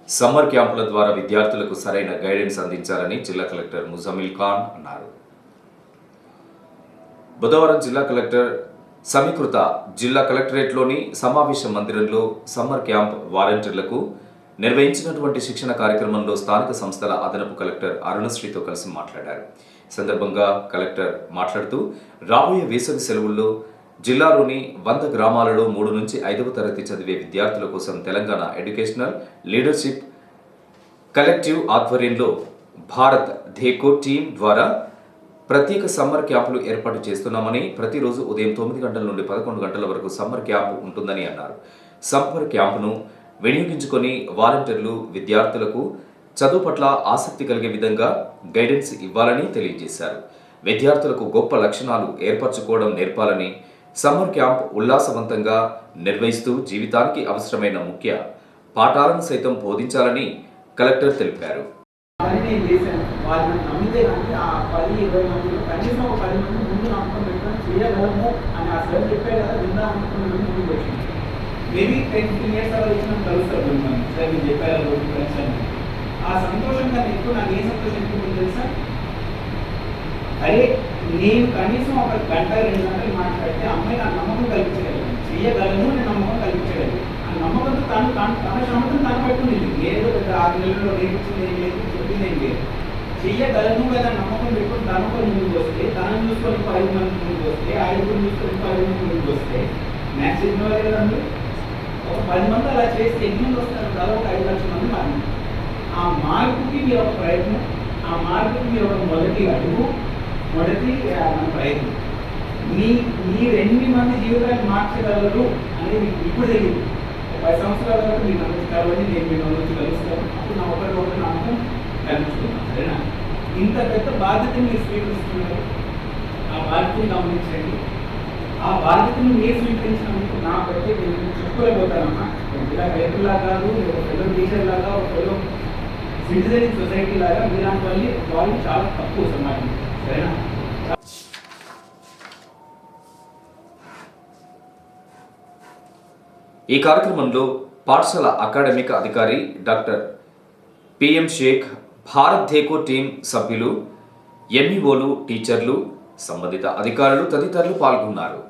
Summer క్యాంపుల ద్వారా విద్యార్థులకు సరైన గైడెన్స్ అందించాలని జిల్లా కలెక్టర్ ముజమిల్ ఖాన్ అన్నారు. బుధవారం జిల్లా కలెక్టర్ సమీకృత జిల్లా కలెక్టరేట్లోని సమావేశ మందిరంలో సమ్మర్ క్యాంప్ వాలంటీర్లకు నిర్వహించినటువంటి శిక్షణ కార్యక్రమంలో స్థానిక సంస్థల అదనపు కలెక్టర్ అరుణశ్రీతో కలిసి మాట్లాడారు. సందర్భంగా కలెక్టర్ మాట్లాడుతూ రాబోయే వేసవి సెలవుల్లో జిల్లాలోని 100 గ్రామాలలో 3 నుంచి 5వ తరగతి చదివే విద్యార్థుల కోసం తెలంగాణ ఎడ్యుకేషనల్ లీడర్షిప్ కలెక్టివ్ ఆధ్వర్యంలో భారత్ ధేకో టీం ద్వారా ప్రత్యేక సమ్మర్ క్యాంపులు ఏర్పాటు చేస్తున్నామని, ప్రతిరోజు ఉదయం 9 గంటల నుండి 11 గంటల వరకు సమ్మర్ క్యాంపు ఉంటుందని అన్నారు. సమ్మర్ క్యాంపును వినియోగించుకొని వాలంటీర్లు విద్యార్థులకు చదువు పట్ల ఆసక్తి కలిగే విధంగా గైడెన్స్ ఇవ్వాలని తెలియజేశారు. విద్యార్థులకు గొప్ప లక్షణాలు ఏర్పరచుకోవడం నేర్పాలని, సమ్మర్ క్యాంప్ ఉల్లాసవంతంగా నిర్వహిస్తూ జీవితానికి అవసరమైన ముఖ్య పాఠాలను సైతం బోధించాలని కలెక్టర్ తెలిపారు. మేబీ 10-15 ఇయర్స్ అలా ఇచ్చిన కలుస్తారు సార్, మీరు చెప్పారు ఫ్రెండ్స్ అని. ఆ సంతోషం కన్నా ఎక్కువ నాకు ఏ సంతోషం ఎక్కువ తెలుసా? అరే నేను కనీసం ఒక గంట 2 గంటలు మాట్లాడితే అమ్మాయి నా నమ్మకం కల్పించగలను, చేయగలను నేను నమ్మకం కల్పించగలను. ఆ నమ్మకంతో తన శ్రమతో తను పట్టుకుంది. ఏదో పెద్ద 6 నెలల్లో నేర్పించింది ఏం లేదు, చెప్పింది ఏం లేదు. చెయ్యగలను కదా నమ్మకం పెట్టుకుని తనకు ముందుకు వస్తే, తనను చూసుకొని 5 మంది ముందుకు వస్తే, 5 చూసుకొని 10 మంది ముందుకు వస్తే మ్యాథ్స్ చెప్పిన వాళ్ళే కదండి. ఒక 10 మంది అలా చేస్తే ఎన్ని మంది వస్తారు? దాదాపు 5 లక్షల మంది మారింది. ఆ మార్పుకి మీరు ఒక ప్రయత్నం, ఆ మార్పుకి మీరు ఒక మొదటి అడుగు, మొదటి మన ప్రయత్నం. మీరు ఎన్ని మంది జీవితాన్ని మార్చగలరు అనేది మీకు ఇప్పుడు తెలియదు. 10 సంవత్సరాల వరకు మీరు నమ్మచ్చు కాబట్టి నేను మీ నుంచి కలుస్తాను. అప్పుడు నా ఒకరి నమ్మకం కలుపుతున్నాను. సరేనా? ఇంత పెద్ద బాధ్యతను మీరు స్వీకరిస్తున్నారు. ఆ బాధ్యతను గమనించండి. ఆ బాధ్యతను మీరు స్వీకరించినందుకు నా ప్రత్యేక చెప్పుకోలేకపోతానమ్మా. ఇలా రైతులా కాదు, ఒక ఫెలో టీచర్ లాగా, ఒక ఫెలో సిటిజన్ సొసైటీ లాగా మీలాంటి వాళ్ళు చాలా తక్కువ సమాజం. సరేనా? ఈ కార్యక్రమంలో పాఠశాల అకాడమిక్ అధికారి doctor P M Shaik, Bharat Dekho team సభ్యులు, ఎంఈఓలు, టీచర్లు, సంబంధిత అధికారులు తదితరులు పాల్గొన్నారు.